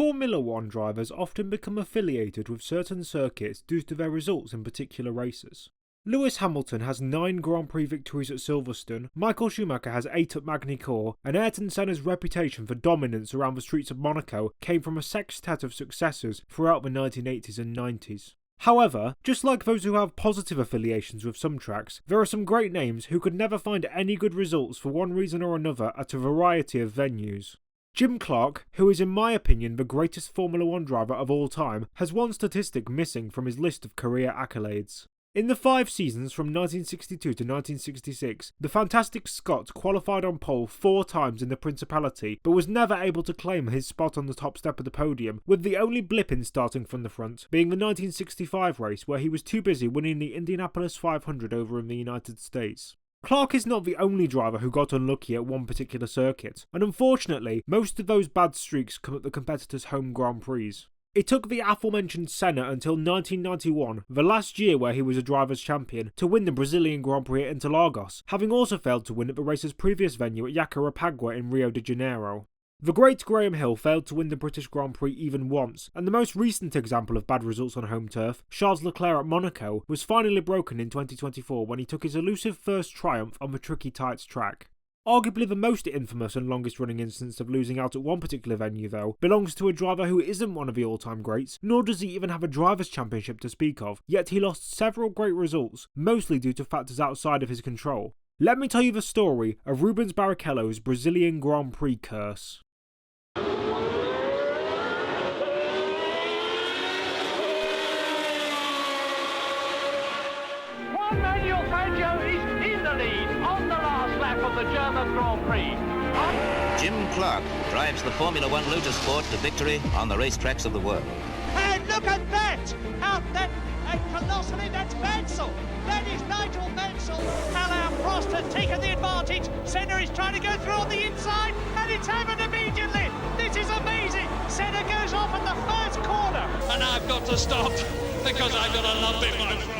Formula One drivers often become affiliated with certain circuits due to their results in particular races. Lewis Hamilton has 9 Grand Prix victories at Silverstone, Michael Schumacher has 8 at Magny-Cours, and Ayrton Senna's reputation for dominance around the streets of Monaco came from a sextet of successors throughout the 1980s and 90s. However, just like those who have positive affiliations with some tracks, there are some great names who could never find any good results for one reason or another at a variety of venues. Jim Clark, who is in my opinion the greatest Formula One driver of all time, has one statistic missing from his list of career accolades. In the 5 seasons from 1962 to 1966, the fantastic Scot qualified on pole 4 times in the Principality, but was never able to claim his spot on the top step of the podium, with the only blip in starting from the front being the 1965 race where he was too busy winning the Indianapolis 500 over in the United States. Clark is not the only driver who got unlucky at one particular circuit, and unfortunately, most of those bad streaks come at the competitor's home Grand Prix. It took the aforementioned Senna until 1991, the last year where he was a driver's champion, to win the Brazilian Grand Prix at Interlagos, having also failed to win at the race's previous venue at Jacarapagua in Rio de Janeiro. The great Graham Hill failed to win the British Grand Prix even once, and the most recent example of bad results on home turf, Charles Leclerc at Monaco, was finally broken in 2024 when he took his elusive first triumph on the tricky tights track. Arguably the most infamous and longest running instance of losing out at one particular venue, though, belongs to a driver who isn't one of the all-time greats, nor does he even have a driver's championship to speak of, yet he lost several great results, mostly due to factors outside of his control. Let me tell you the story of Rubens Barrichello's Brazilian Grand Prix curse. Manuel Fangio is in the lead on the last lap of the German Grand Prix. Jim Clark drives the Formula One Motorsport to victory on the racetracks of the world. And look at that! Colossally, that's Mansell. That is Nigel Mansell. Alain Prost has taken the advantage. Senna is trying to go through on the inside, and it's happened immediately. This is amazing. Senna goes off at the first corner. And I've got to stop because I've got a lump in my throat.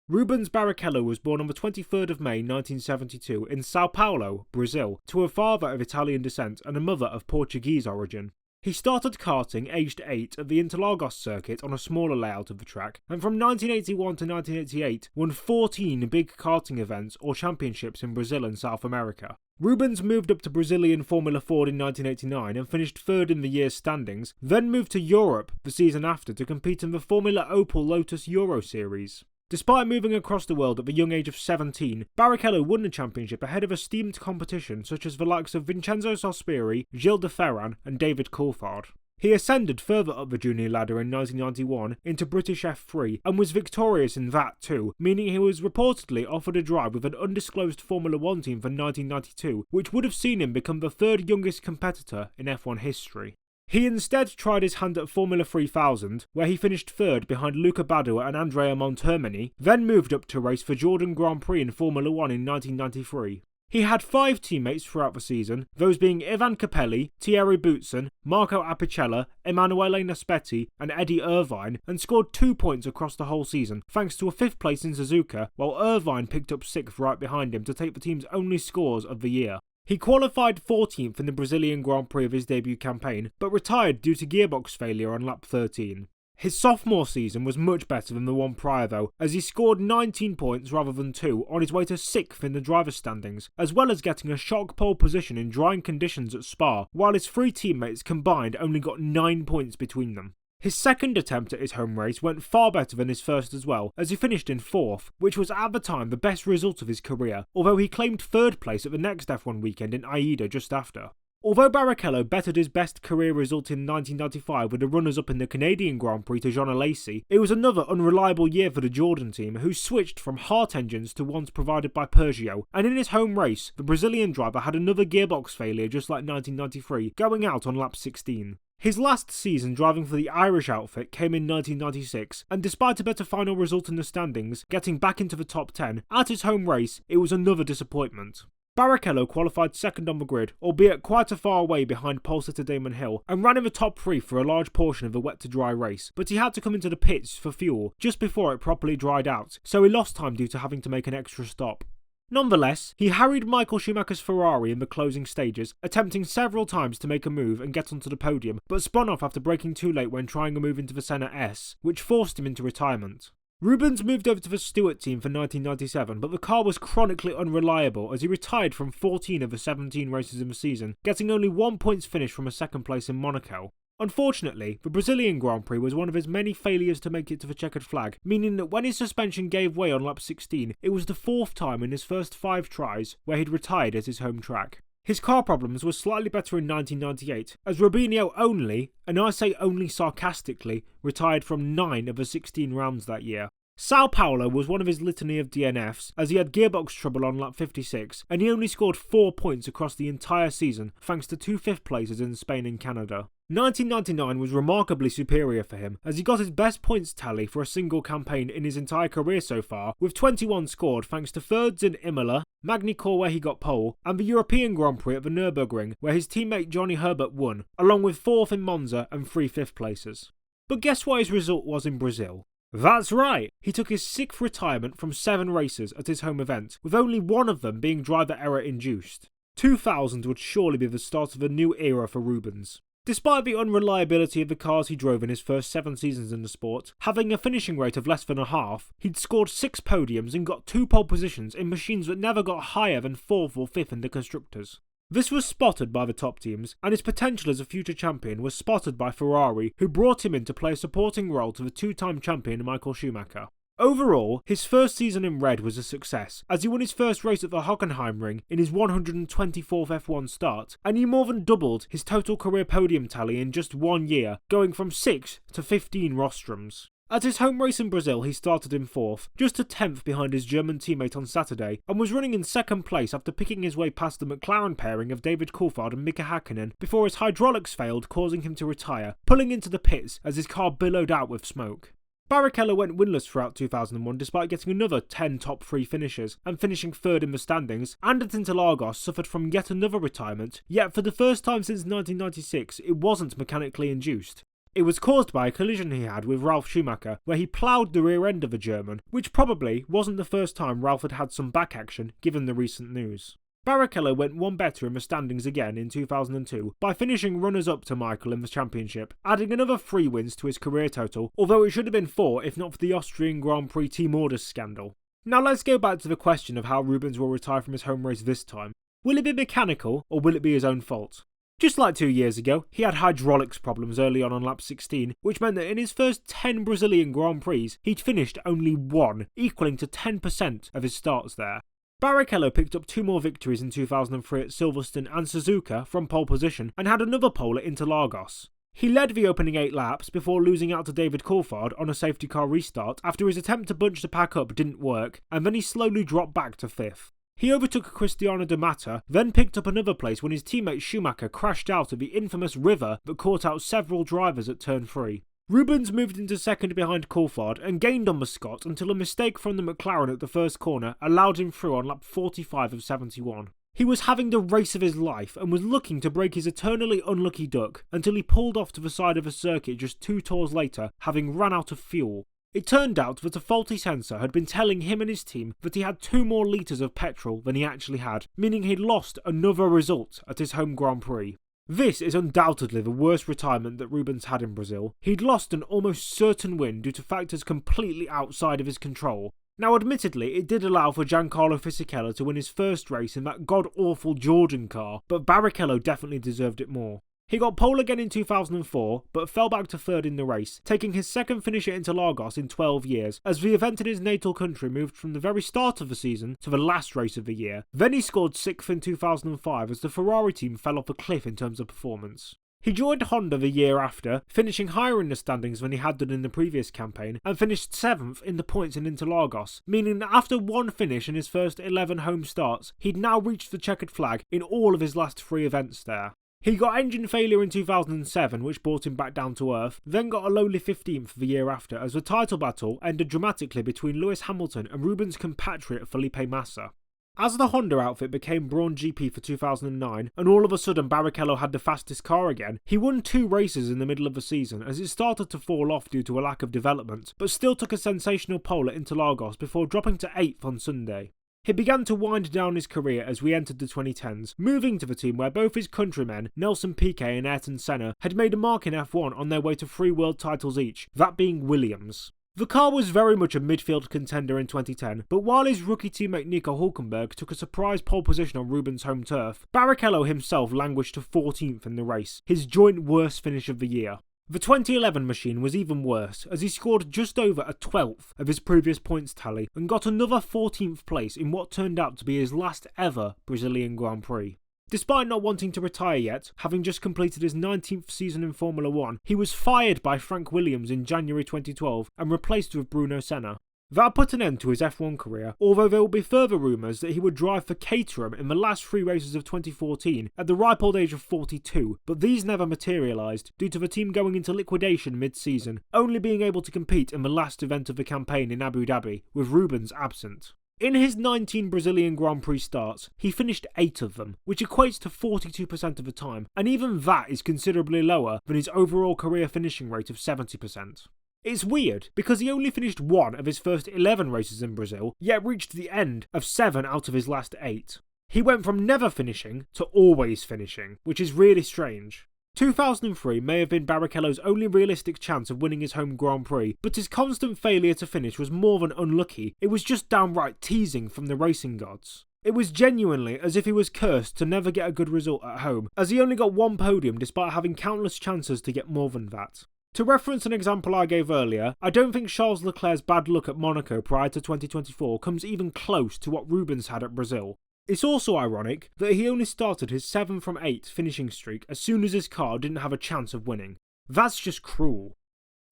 Rubens Barrichello was born on the 23rd of May 1972 in Sao Paulo, Brazil, to a father of Italian descent and a mother of Portuguese origin. He started karting aged 8 at the Interlagos circuit on a smaller layout of the track, and from 1981 to 1988 won 14 big karting events or championships in Brazil and South America. Rubens moved up to Brazilian Formula Ford in 1989 and finished 3rd in the year's standings, then moved to Europe the season after to compete in the Formula Opel Lotus Euro Series. Despite moving across the world at the young age of 17, Barrichello won the championship ahead of esteemed competition such as the likes of Vincenzo Sospiri, Gilles de Ferran and David Coulthard. He ascended further up the junior ladder in 1991 into British F3 and was victorious in that too, meaning he was reportedly offered a drive with an undisclosed Formula One team for 1992, which would have seen him become the 3rd youngest competitor in F1 history. He instead tried his hand at Formula 3000, where he finished 3rd behind Luca Badoer and Andrea Montermini, then moved up to race for Jordan Grand Prix in Formula 1 in 1993. He had 5 teammates throughout the season, those being Ivan Capelli, Thierry Boutsen, Marco Apicella, Emanuele Naspetti and Eddie Irvine, and scored 2 points across the whole season, thanks to a 5th place in Suzuka, while Irvine picked up 6th right behind him to take the team's only scores of the year. He qualified 14th in the Brazilian Grand Prix of his debut campaign, but retired due to gearbox failure on lap 13. His sophomore season was much better than the one prior though, as he scored 19 points rather than 2 on his way to 6th in the driver's standings, as well as getting a shock pole position in drying conditions at Spa, while his 3 teammates combined only got 9 points between them. His second attempt at his home race went far better than his first as well, as he finished in 4th, which was at the time the best result of his career, although he claimed 3rd place at the next F1 weekend in Aida just after. Although Barrichello bettered his best career result in 1995 with the runners-up in the Canadian Grand Prix to Jean Alesi, it was another unreliable year for the Jordan team, who switched from Hart engines to ones provided by Peugeot, and in his home race, the Brazilian driver had another gearbox failure just like 1993, going out on lap 16. His last season driving for the Irish outfit came in 1996, and despite a better final result in the standings, getting back into the top 10, at his home race, it was another disappointment. Barrichello qualified 2nd on the grid, albeit quite a far away behind pole sitter Damon Hill, and ran in the top 3 for a large portion of the wet to dry race, but he had to come into the pits for fuel just before it properly dried out, so he lost time due to having to make an extra stop. Nonetheless, he harried Michael Schumacher's Ferrari in the closing stages, attempting several times to make a move and get onto the podium, but spun off after braking too late when trying a move into the Senna S, which forced him into retirement. Rubens moved over to the Stewart team for 1997, but the car was chronically unreliable as he retired from 14 of the 17 races in the season, getting only 1 points finish from a second place in Monaco. Unfortunately, the Brazilian Grand Prix was one of his many failures to make it to the checkered flag, meaning that when his suspension gave way on lap 16, it was the 4th time in his first 5 tries where he'd retired at his home track. His car problems were slightly better in 1998, as Rubinho only, and I say only sarcastically, retired from 9 of the 16 rounds that year. Sao Paulo was one of his litany of DNFs, as he had gearbox trouble on lap 56, and he only scored 4 points across the entire season thanks to 2 5th places in Spain and Canada. 1999 was remarkably superior for him, as he got his best points tally for a single campaign in his entire career so far, with 21 scored thanks to thirds in Imola, Magny-Cours where he got pole, and the European Grand Prix at the Nürburgring where his teammate Johnny Herbert won, along with 4th in Monza and 3 5th places. But guess what his result was in Brazil? That's right! He took his 6th retirement from 7 races at his home event, with only one of them being driver error induced. 2000 would surely be the start of a new era for Rubens. Despite the unreliability of the cars he drove in his first 7 seasons in the sport, having a finishing rate of less than a half, he'd scored 6 podiums and got 2 pole positions in machines that never got higher than 4th or 5th in the constructors. This was spotted by the top teams, and his potential as a future champion was spotted by Ferrari, who brought him in to play a supporting role to the 2-time champion Michael Schumacher. Overall, his first season in red was a success, as he won his first race at the Hockenheimring in his 124th F1 start, and he more than doubled his total career podium tally in just 1 year, going from 6 to 15 rostrums. At his home race in Brazil, he started in 4th, just a 10th behind his German teammate on Saturday, and was running in 2nd place after picking his way past the McLaren pairing of David Coulthard and Mika Hakkinen before his hydraulics failed, causing him to retire, pulling into the pits as his car billowed out with smoke. Barrichello went winless throughout 2001 despite getting another 10 top 3 finishes and finishing 3rd in the standings, and at Interlagos suffered from yet another retirement, yet for the first time since 1996 it wasn't mechanically induced. It was caused by a collision he had with Ralf Schumacher, where he ploughed the rear end of a German, which probably wasn't the first time Ralf had had some back action given the recent news. Barrichello went one better in the standings again in 2002 by finishing runners-up to Michael in the championship, adding another 3 wins to his career total, although it should have been 4 if not for the Austrian Grand Prix team orders scandal. Now let's go back to the question of how Rubens will retire from his home race this time. Will it be mechanical, or will it be his own fault? Just like 2 years ago, he had hydraulics problems early on lap 16, which meant that in his first 10 Brazilian Grand Prix, he'd finished only 1, equaling to 10% of his starts there. Barrichello picked up 2 more victories in 2003 at Silverstone and Suzuka from pole position, and had another pole at Interlagos. He led the opening 8 laps before losing out to David Coulthard on a safety car restart after his attempt to bunch the pack up didn't work, and then he slowly dropped back to 5th. He overtook Cristiano de Mata, then picked up another place when his teammate Schumacher crashed out of the infamous river that caught out several drivers at turn 3. Rubens moved into 2nd behind Coulthard and gained on the Scot until a mistake from the McLaren at the first corner allowed him through on lap 45 of 71. He was having the race of his life and was looking to break his eternally unlucky duck until he pulled off to the side of a circuit just 2 tours later, having run out of fuel. It turned out that a faulty sensor had been telling him and his team that he had 2 more litres of petrol than he actually had, meaning he'd lost another result at his home Grand Prix. This is undoubtedly the worst retirement that Rubens had in Brazil. He'd lost an almost certain win due to factors completely outside of his control. Now admittedly, it did allow for Giancarlo Fisichella to win his first race in that god-awful Georgian car, but Barrichello definitely deserved it more. He got pole again in 2004, but fell back to 3rd in the race, taking his 2nd finish at Interlagos in 12 years, as the event in his natal country moved from the very start of the season to the last race of the year. Then he scored 6th in 2005 as the Ferrari team fell off a cliff in terms of performance. He joined Honda the year after, finishing higher in the standings than he had done in the previous campaign, and finished 7th in the points in Interlagos, meaning that after 1 finish in his first 11 home starts, he'd now reached the checkered flag in all of his last 3 events there. He got engine failure in 2007, which brought him back down to earth, then got a lowly 15th the year after as the title battle ended dramatically between Lewis Hamilton and Rubens' compatriot Felipe Massa. As the Honda outfit became Brawn GP for 2009, and all of a sudden Barrichello had the fastest car again, he won 2 races in the middle of the season as it started to fall off due to a lack of development, but still took a sensational pole at Interlagos before dropping to 8th on Sunday. He began to wind down his career as we entered the 2010s, moving to the team where both his countrymen, Nelson Piquet and Ayrton Senna, had made a mark in F1 on their way to 3 world titles each, that being Williams. The car was very much a midfield contender in 2010, but while his rookie teammate Nico Hülkenberg took a surprise pole position on Rubens' home turf, Barrichello himself languished to 14th in the race, his joint worst finish of the year. The 2011 machine was even worse, as he scored just over a 12th of his previous points tally and got another 14th place in what turned out to be his last ever Brazilian Grand Prix. Despite not wanting to retire yet, having just completed his 19th season in Formula 1, he was fired by Frank Williams in January 2012 and replaced with Bruno Senna. That put an end to his F1 career, although there will be further rumours that he would drive for Caterham in the last 3 races of 2014 at the ripe old age of 42, but these never materialised due to the team going into liquidation mid-season, only being able to compete in the last event of the campaign in Abu Dhabi, with Rubens absent. In his 19 Brazilian Grand Prix starts, he finished 8 of them, which equates to 42% of the time, and even that is considerably lower than his overall career finishing rate of 70%. It's weird, because he only finished 1 of his first 11 races in Brazil, yet reached the end of 7 out of his last 8. He went from never finishing to always finishing, which is really strange. 2003 may have been Barrichello's only realistic chance of winning his home Grand Prix, but his constant failure to finish was more than unlucky, it was just downright teasing from the racing gods. It was genuinely as if he was cursed to never get a good result at home, as he only got 1 podium despite having countless chances to get more than that. To reference an example I gave earlier, I don't think Charles Leclerc's bad luck at Monaco prior to 2024 comes even close to what Rubens had at Brazil. It's also ironic that he only started his 7 from 8 finishing streak as soon as his car didn't have a chance of winning. That's just cruel.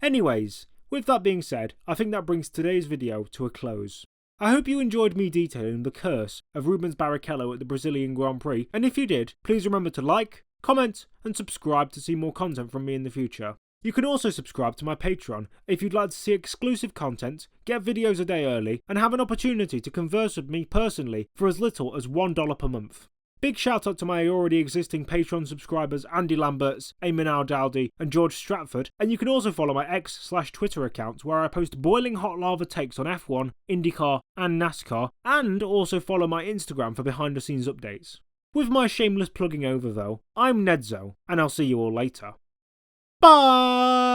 Anyways, with that being said, I think that brings today's video to a close. I hope you enjoyed me detailing the curse of Rubens Barrichello at the Brazilian Grand Prix, and if you did, please remember to like, comment, and subscribe to see more content from me in the future. You can also subscribe to my Patreon if you'd like to see exclusive content, get videos a day early, and have an opportunity to converse with me personally for as little as $1 per month. Big shout out to my already existing Patreon subscribers Andy Lamberts, Eamon Al-Dowdy, and George Stratford, and you can also follow my X/Twitter account where I post boiling hot lava takes on F1, IndyCar, and NASCAR, and also follow my Instagram for behind the scenes updates. With my shameless plugging over though, I'm Nedzo, and I'll see you all later. Bye!